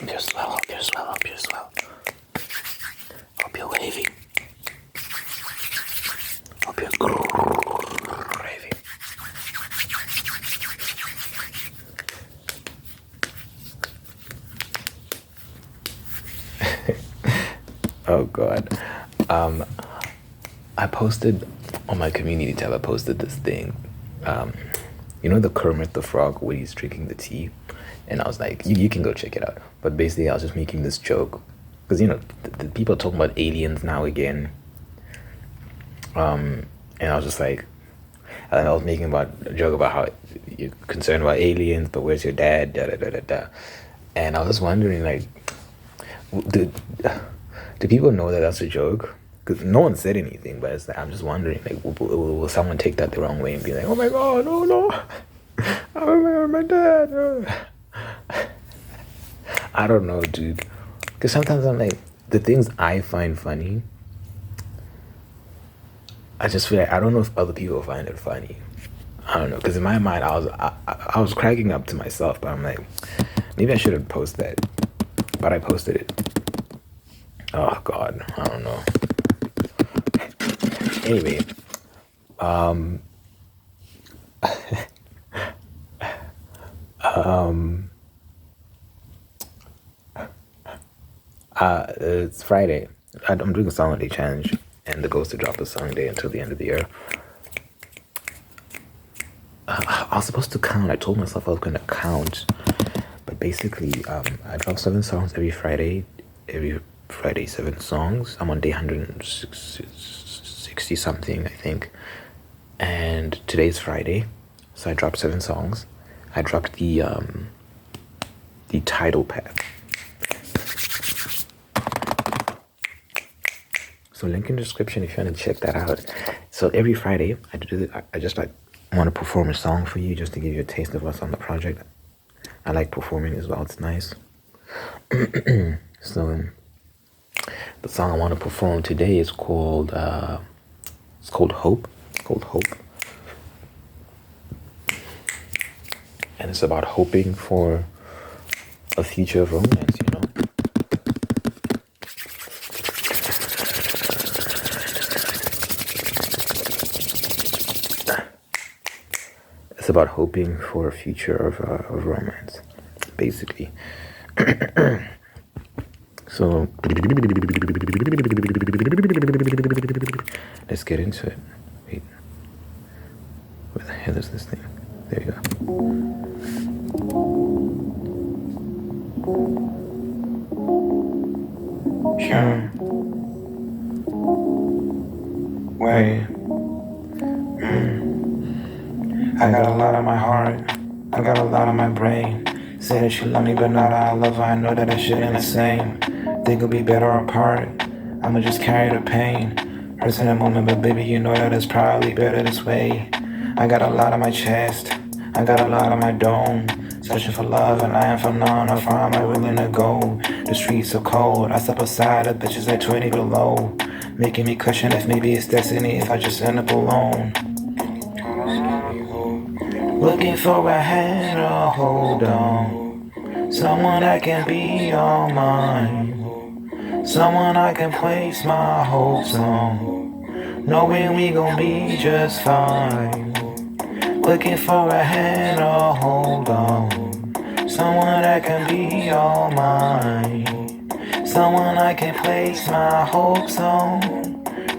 you're swell, hope you're swell, hope you're swell. Hope you're waving. Hope you're waving. Oh god. I posted on my community tab, I posted this thing. You know the Kermit the Frog when he's drinking the tea? And I was like, you can go check it out. But basically, I was just making this joke. Because, you know, the people are talking about aliens now again. And I was just like, and I was making about a joke about how you're concerned about aliens, but where's your dad? Da da da da da. And I was wondering, like, do people know that that's a joke? Because no one said anything, but it's like, I'm just wondering, like, will someone take that the wrong way and be like, oh my god, no, no, oh my dad. I don't know, dude. Because sometimes I'm like, the things I find funny, I just feel like I don't know if other people find it funny. I don't know, because in my mind, I was cracking up to myself, but I'm like, maybe I shouldn't post that. But I posted it. Oh god, I don't know. Anyway, it's Friday. I'm doing a song day challenge, and the goal is to drop a song day until the end of the year. I was supposed to count. I told myself I was going to count, but basically, I drop 7 songs every Friday. Every Friday, 7 songs. I'm on day 160 something, I think. And today's Friday, so I dropped 7 songs. I dropped the title pack. So link in the description if you want to check that out. So every Friday, I just like want to perform a song for you just to give you a taste of what's on the project. I like performing as well. It's nice. So the song I want to perform today is called Hope. It's called Hope. And it's about hoping for a future of romance, you know. It's about hoping for a future of romance, basically. So let's get into it. Wait, where the hell is this thing? There you go. Sure. Wait. I got a lot on my heart. I got a lot on my brain. Say that you love me, but not I love her. I know that I shouldn't the same. Think we'll be better apart. I'ma just carry the pain. Hurts in a moment, but baby, you know that it's probably better this way. I got a lot on my chest. I got a lot on my dome. Searching for love, and I am for none. How far am I willing to go? The streets are cold. I step aside of bitches at 20 below, making me question if maybe it's destiny if I just end up alone. Looking for a hand to hold on, someone that can be all mine, someone I can place my hopes on, knowing we gon' be just fine. Looking for a hand to hold on, someone that can be all mine, someone I can place my hopes on,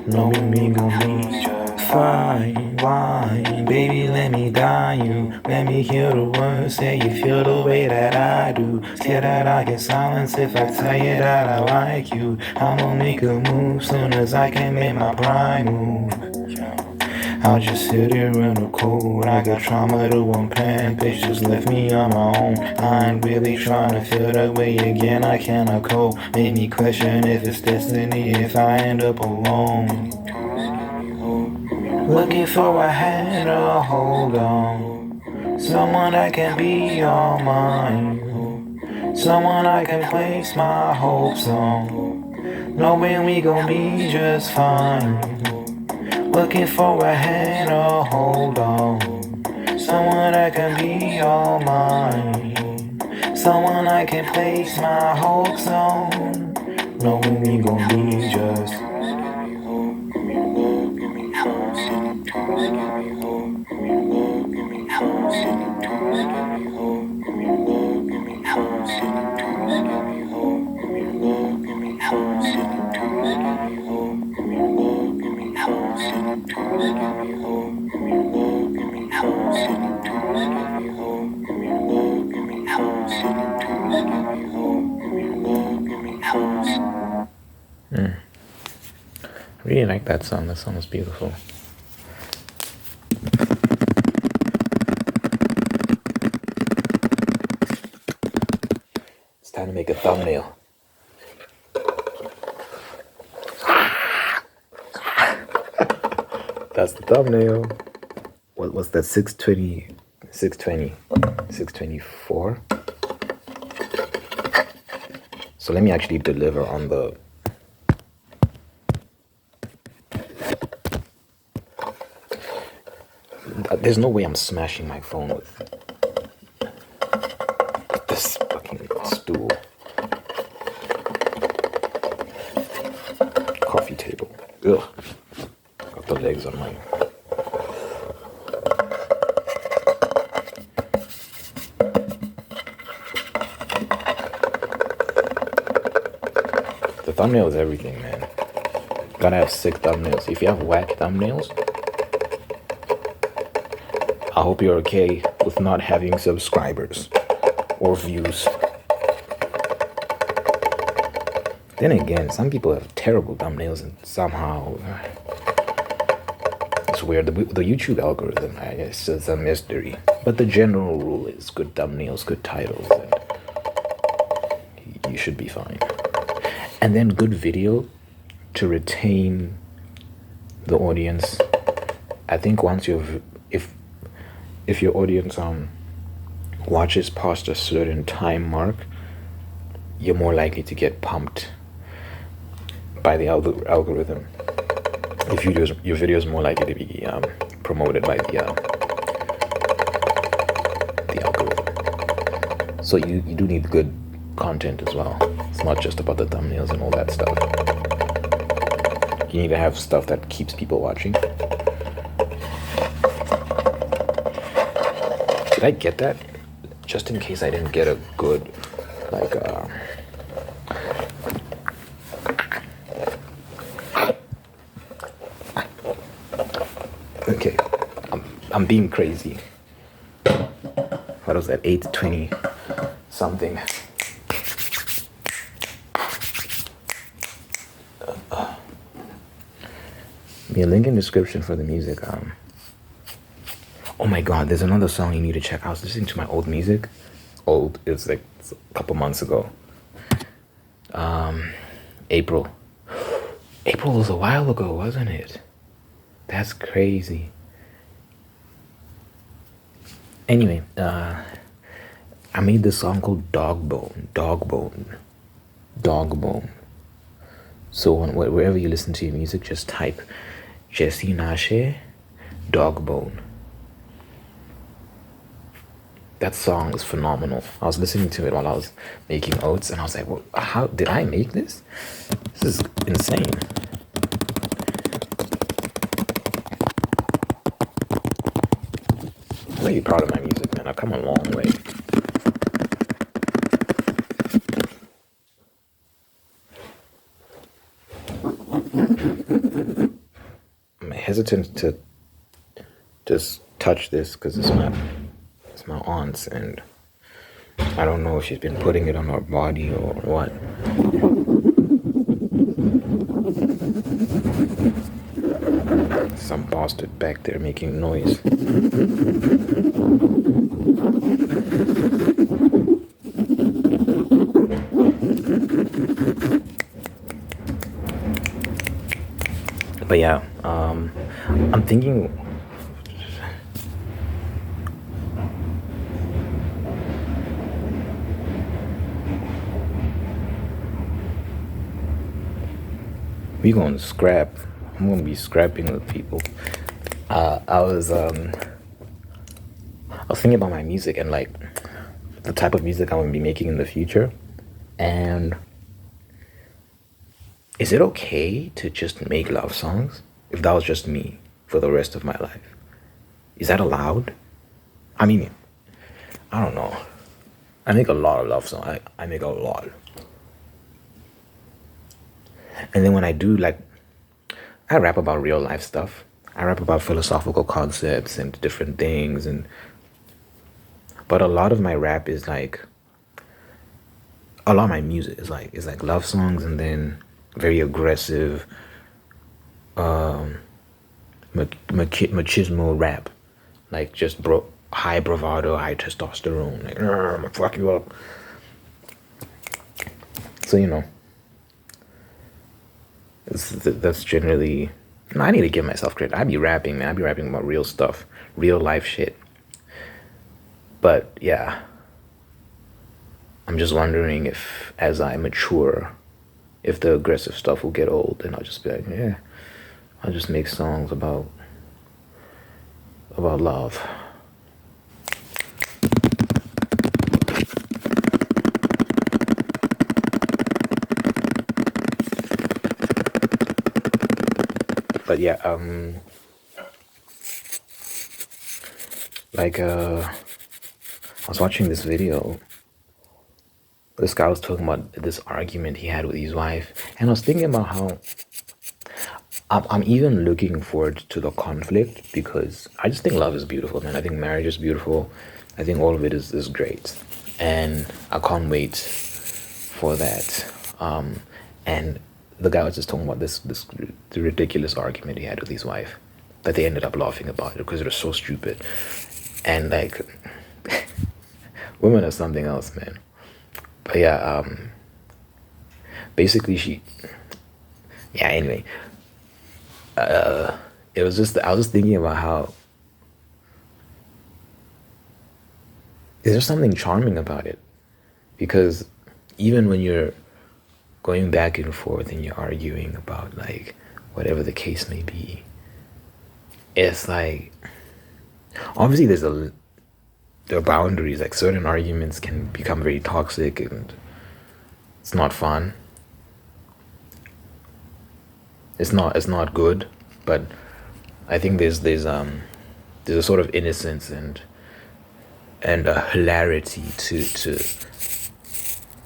knowing we gon' be just fine. Why, baby, let me die you. Let me hear the words, say you feel the way that I do. Scared that I get silence if I tell you that I like you. I'ma make a move soon as I can make my pride move. I'll just sit here in the cold. I got trauma to unpack. Pictures left me on my own. I ain't really trying to feel that way again. I cannot cope. Made me question if it's destiny if I end up alone. Looking for a hand to hold on, someone that can be all mine, someone I can place my hopes on, knowing we gon' be just fine. Looking for a hand to hold on, someone that can be all mine, Someone I can place my hopes on, knowing we gon' be just. I really like that song. That song is beautiful. It's time to make a thumbnail. That's the thumbnail. What's that? 620, 624. So let me actually deliver on the. There's no way I'm smashing my phone with this fucking stool. Coffee table. Ugh. Got the legs on mine. The thumbnail is everything, man. Gotta have sick thumbnails. If you have whack thumbnails, I hope you're okay with not having subscribers or views. Then again, some people have terrible thumbnails and somehow it's weird. The YouTube algorithm, I guess, is a mystery. But the general rule is good thumbnails, good titles, and you should be fine. And then good video to retain the audience. I think once if your audience watches past a certain time mark, you're more likely to get pumped by the algorithm. Your video is more likely to be promoted by the algorithm. So you do need good content as well. It's not just about the thumbnails and all that stuff. You need to have stuff that keeps people watching. Did I get that? Just in case I didn't get a good, okay, I'm being crazy. What was that? 8:20 something. Be a link in description for the music. Oh my god, there's another song you need to check. I was listening to my old music. Old, it's like a couple months ago. April. April was a while ago, wasn't it? That's crazy. Anyway, I made this song called Dog Bone. So wherever you listen to your music, just type Jesse Nashe Dog Bone. That song is phenomenal. I was listening to it while I was making oats, and I was like, well, how did I make this? This is insane. I'm really proud of my music, man. I've come a long way. I'm hesitant to just touch this because it's my aunt's, and I don't know if she's been putting it on her body or what. Some bastard back there making noise. But yeah, I'm thinking we gonna scrap. I'm gonna be scrapping with people. I was thinking about my music, and like the type of music I'm gonna be making in the future. And is it okay to just make love songs if that was just me for the rest of my life? Is that allowed? I mean, I don't know. I make a lot of love songs. I make a lot. And then when I do, like, I rap about real life stuff. I rap about philosophical concepts and different things, and but a lot of my rap is like a lot of my music is like love songs, and then very aggressive machismo rap, like just high bravado, high testosterone, like I'm gonna fuck you up. So that's generally. I need to give myself credit. I be rapping, man. I be rapping about real stuff, real life shit. But yeah, I'm just wondering if, as I mature, if the aggressive stuff will get old, and I'll just be like, yeah, I'll just make songs about love. But yeah, like I was watching this video. This guy was talking about this argument he had with his wife, and I was thinking about how I'm even looking forward to the conflict, because I just think love is beautiful, man. I think marriage is beautiful. I think all of it is great, and I can't wait for that. And the guy was just talking about this ridiculous argument he had with his wife that they ended up laughing about it because it was so stupid. And like, women are something else, man. But yeah, basically anyway, it was just, I was just thinking about how is there something charming about it, because even when you're going back and forth and you're arguing about like whatever the case may be, it's like obviously there are boundaries. Like certain arguments can become very toxic and it's not fun. It's not good, but I think there's a sort of innocence and a hilarity to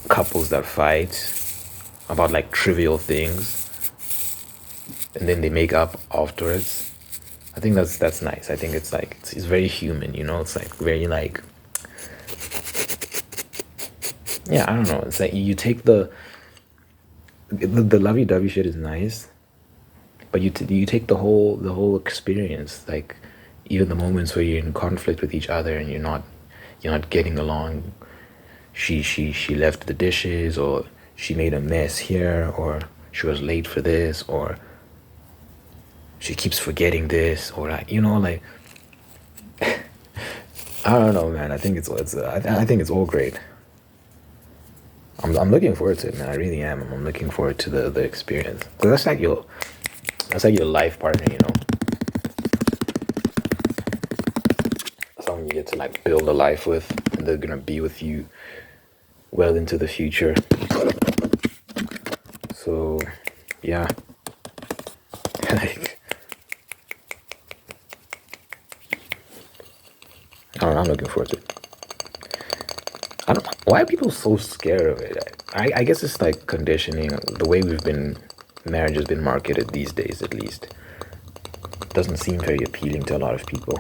couples that fight about like trivial things and then they make up afterwards. I think that's nice. I think it's like it's very human, It's like very like, yeah, I don't know. It's like you take the lovey-dovey shit is nice, but you take the whole experience, like even the moments where you're in conflict with each other and you're not getting along. She left the dishes, or she made a mess here, or she was late for this, or she keeps forgetting this, or like like I don't know, man. I think I think it's all great. I'm looking forward to it, man. I really am. I'm looking forward to the experience. 'Cause that's like your life partner, Someone you get to like build a life with, and they're gonna be with you well into the future. So yeah. Like, I don't know, I'm looking forward to it. I don't know. Why are people so scared of it? I guess it's like conditioning. The way marriage has been marketed these days, at least, doesn't seem very appealing to a lot of people.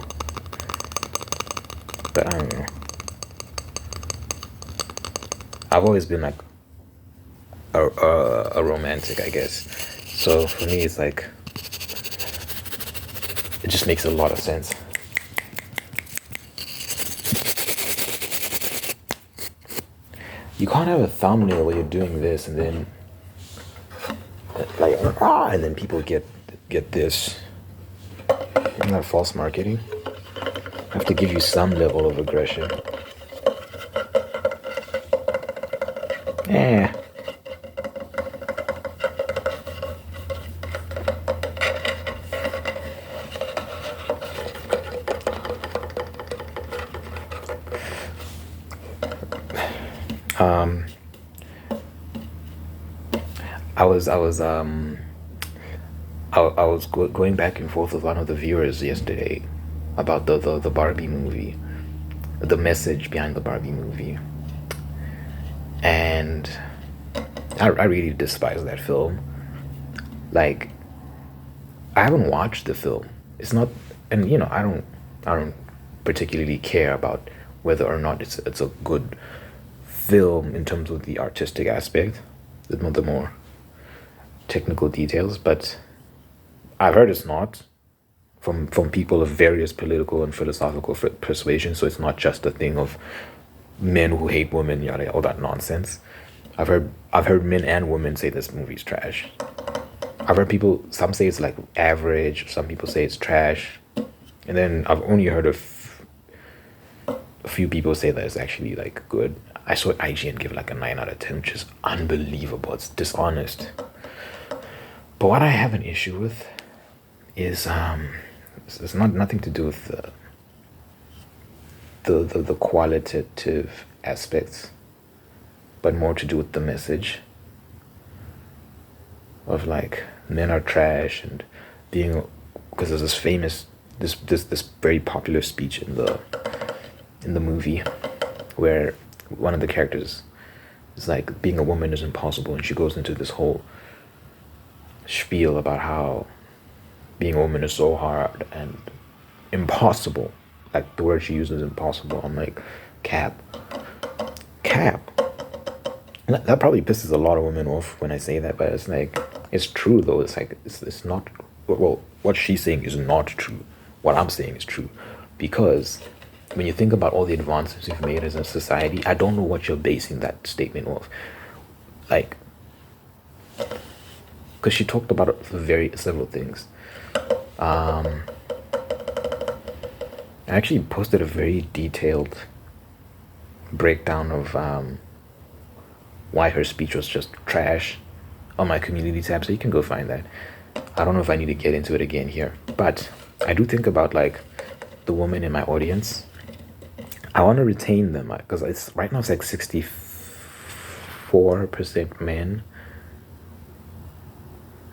But I don't know. I've always been like a romantic, I guess. So for me, it's like, it just makes a lot of sense. You can't have a thumbnail where you're doing this and then like and then people get this. Isn't that false marketing? I have to give you some level of aggression. Yeah. Um, I was going back and forth with one of the viewers yesterday about the Barbie movie, the message behind the Barbie movie, and I really despise that film. Like, I haven't watched the film. It's not, and I don't particularly care about whether or not it's a good film in terms of the artistic aspect, the more technical details. But I've heard it's not from people of various political and philosophical persuasions. So it's not just a thing of men who hate women, yada, all that nonsense. I've heard men and women say this movie's trash. I've heard people, some say it's like average, some people say it's trash, and then I've only heard of a few people say that it's actually like good. I saw IGN give like a 9 out of 10, which is unbelievable. It's dishonest. But what I have an issue with is it's not nothing to do with the qualitative aspects, but more to do with the message of like men are trash and being, because there's this very popular speech in the movie where one of the characters is like, being a woman is impossible, and she goes into this whole spiel about how being a woman is so hard and impossible. Like, the word she uses, impossible. I'm like, cap. That probably pisses a lot of women off when I say that, but it's like, it's true though. It's like, it's not, well, what she's saying is not true. What I'm saying is true. Because when you think about all the advances we've made as a society, I don't know what you're basing that statement off. Like, because she talked about several things. I actually posted a very detailed breakdown of why her speech was just trash on my community tab, so you can go find that. I don't know if I need to get into it again here, but I do think about like the women in my audience. I want to retain them because it's right now it's like 64% men,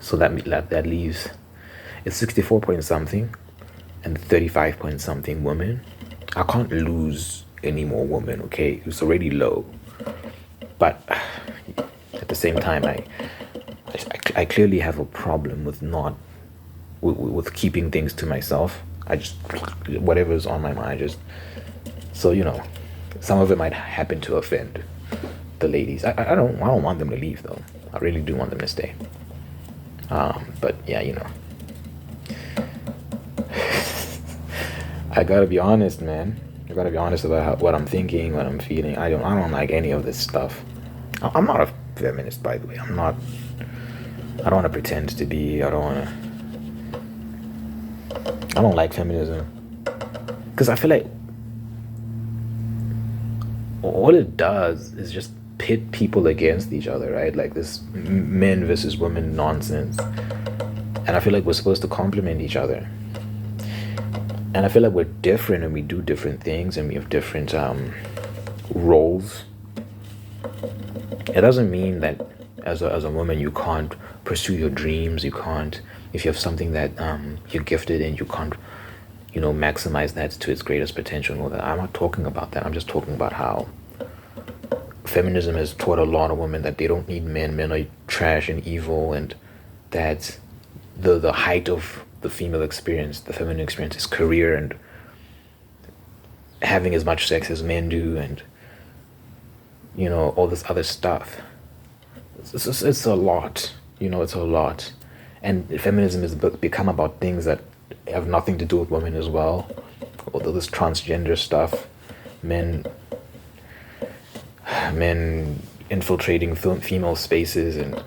so that leaves, it's 64 point something and 35 point something women. I can't lose any more women, okay? It's already low. But at the same time, I clearly have a problem with not with keeping things to myself. I just, whatever's on my mind, just, so some of it might happen to offend the ladies. I don't want them to leave though. I really do want them to stay. But yeah, I gotta be honest, man. I gotta be honest about what I'm thinking, what I'm feeling. I don't like any of this stuff. I'm not a feminist, by the way. I don't want to pretend to be. I don't like feminism, because I feel like all it does is just pit people against each other, right? Like this men versus women nonsense. And I feel like we're supposed to complement each other. And I feel like we're different and we do different things and we have different roles. It doesn't mean that as a woman you can't pursue your dreams. You can't, if you have something that you're gifted in, you can't, maximize that to its greatest potential and all that. I'm not talking about that. I'm just talking about how feminism has taught a lot of women that they don't need men. Men are trash and evil, and that the height of the female experience, the feminine experience, is career and having as much sex as men do, and all this other stuff. It's a lot. It's a lot. And feminism has become about things that have nothing to do with women as well. All this transgender stuff, men infiltrating female spaces, and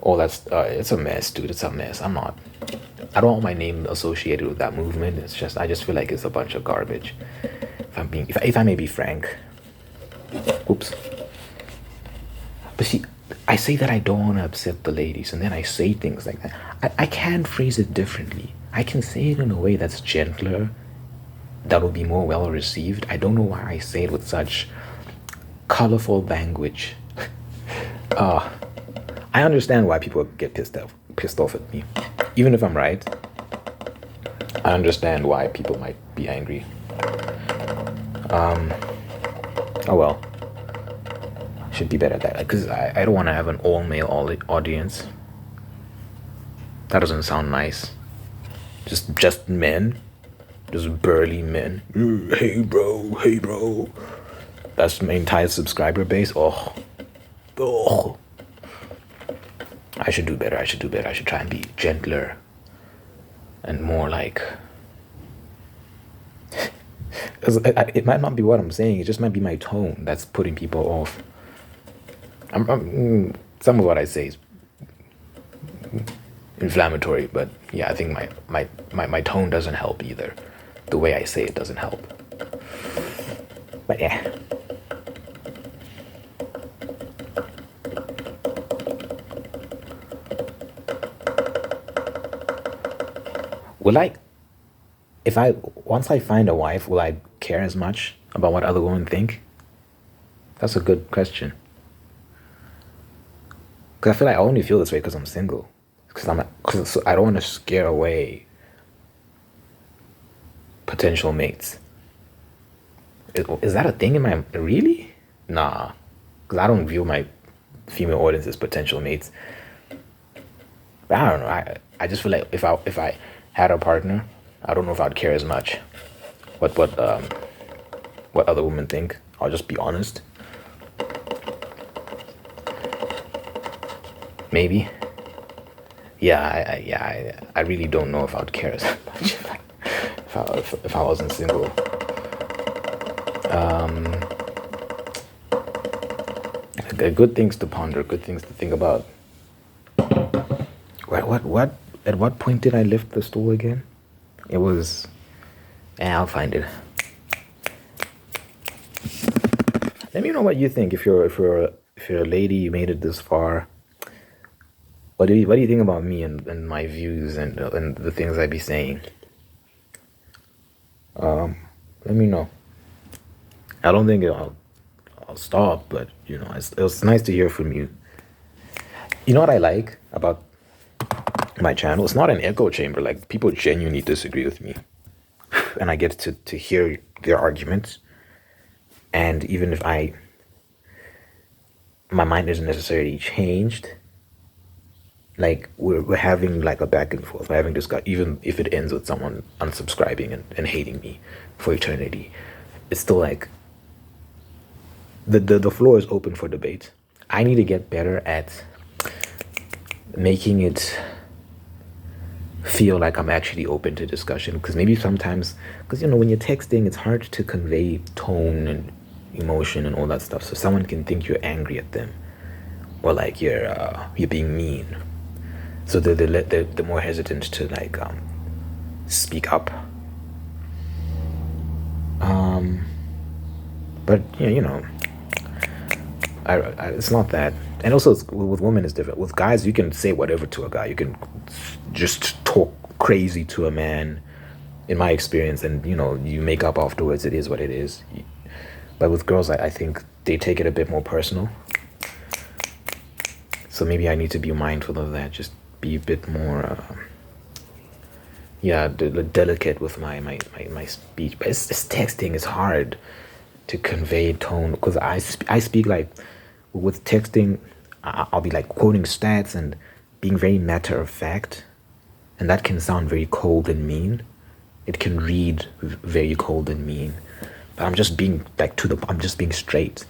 all that's it's a mess, dude. It's a mess. I don't want my name associated with that movement. It's just, I just feel like it's a bunch of garbage. If I may be frank. Oops. But see, I say that I don't want to upset the ladies, and then I say things like that. I can phrase it differently. I can say it in a way that's gentler that will be more well received. I don't know why I say it with such colorful language. I understand why people get pissed off at me. Even if I'm right, I understand why people might be angry. Oh well. Should be better at that. Because I don't want to have an all-male audience. That doesn't sound nice. Just men. Just burly men. Hey bro, hey bro. That's my entire subscriber base. Oh. I should do better. I should try and be gentler and more like. It might not be what I'm saying. It just might be my tone that's putting people off. Some of what I say is inflammatory, but yeah, I think my tone doesn't help either. The way I say it doesn't help. But yeah. Once I find a wife, will I care as much about what other women think? That's a good question. Because I feel like I only feel this way because I'm single. Because I don't want to scare away potential mates. Is that a thing in my... Really? Nah. Because I don't view my female audience as potential mates. But I don't know. I just feel like if I had a partner, I don't know if I'd care as much what other women think. I'll just be honest. Maybe. Yeah, I really don't know if I'd care as much if I wasn't single. Good things to ponder, good things to think about. What? At what point did I lift the stool again? It was... I'll find it. Let me know what you think. If you're a lady, you made it this far. What do you think about me and my views and the things I be saying? Let me know. I don't think I'll stop, but you know, it was nice to hear from you. You know what I like about my channel? It's not an echo chamber. Like, people genuinely disagree with me, and I get to hear their arguments. And even if my mind isn't necessarily changed, like we're having like a back and forth. We're having discuss, even if it ends with someone unsubscribing and hating me for eternity. It's still like the floor is open for debate. I need to get better at making it feel like I'm actually open to discussion, because maybe sometimes, because you know, when you're texting, it's hard to convey tone and emotion and all that stuff. So someone can think you're angry at them, or like you're being mean. So they're more hesitant to like speak up. But you know, it's not that. And also, with women, it's different. With guys, you can say whatever to a guy. You can just talk crazy to a man, in my experience, and you know, you make up afterwards. It is what it is. But with girls, I think they take it a bit more personal. So maybe I need to be mindful of that. Just be a bit more, delicate with my speech. But it's texting is hard to convey tone, because I speak like, with texting, I'll be like quoting stats and being very matter of fact, and that can sound very cold and mean. It can read very cold and mean, but I'm just being like I'm just being straight.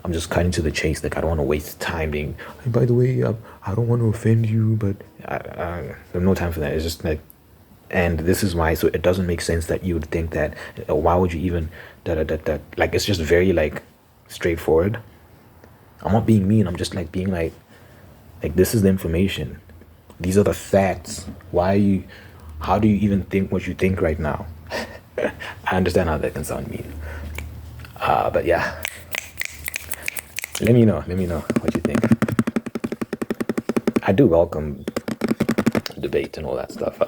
I'm just cutting to the chase. Like, I don't want to waste time being, hey, by the way, I don't want to offend you, but I have no time for that. It's just like, and this is why. So it doesn't make sense that you would think that. Why would you even like? It's just very like straightforward. I'm not being mean. I'm just like being like this is the information. These are the facts. How do you even think what you think right now? I understand how that can sound mean. But yeah. Let me know what you think. I do welcome debate and all that stuff.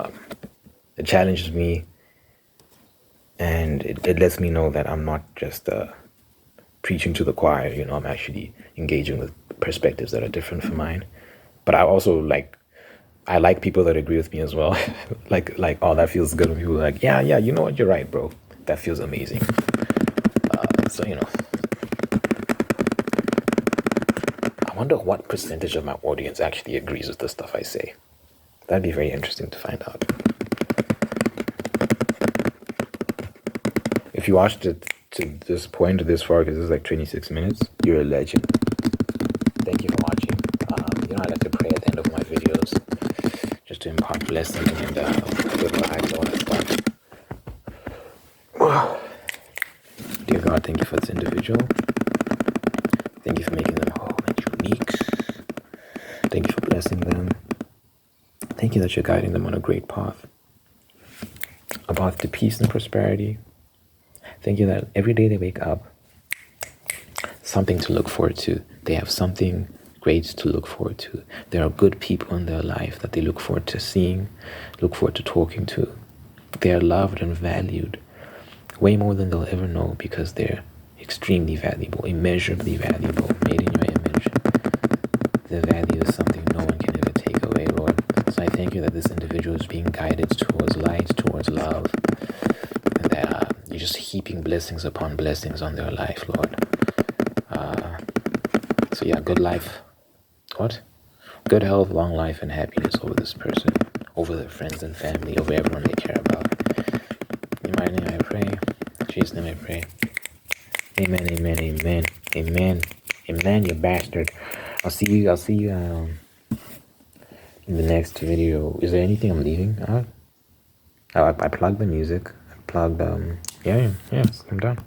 It challenges me. And it lets me know that I'm not just preaching to the choir. You know, I'm actually engaging with perspectives that are different from mine. But I like people that agree with me as well. like, oh, that feels good when people are like, yeah, you know what, you're right, bro. That feels amazing. So, you know, I wonder what percentage of my audience actually agrees with the stuff I say. That'd be very interesting to find out. If you watched it to this point, this far, because this is like 26 minutes, you're a legend. Thank you for watching. You know, I like to pray at the end of my videos just to impart blessing and good vibes, all that stuff. Dear God, thank you for this individual. Thank you for making them whole and unique. Thank you for blessing them. Thank you that you're guiding them on a great path, a path to peace and prosperity. Thank you that every day they wake up, something to look forward to. They have something great to look forward to. There are good people in their life that they look forward to seeing, look forward to talking to. They are loved and valued way more than they'll ever know because they're extremely valuable, immeasurably valuable, made in your image. Their value is something no one can ever take away, Lord. So I thank you that this individual is being guided towards light, towards love, and that you're just heaping blessings upon blessings on their life, Lord. So yeah, good life. What? Good health, long life, and happiness over this person, over their friends and family, over everyone they care about. In my name I pray. In Jesus' name I pray. Amen, amen, amen, amen, amen, you bastard. I'll see you in the next video. Is there anything I'm leaving out? I plugged the music. I plugged, yeah, I'm done.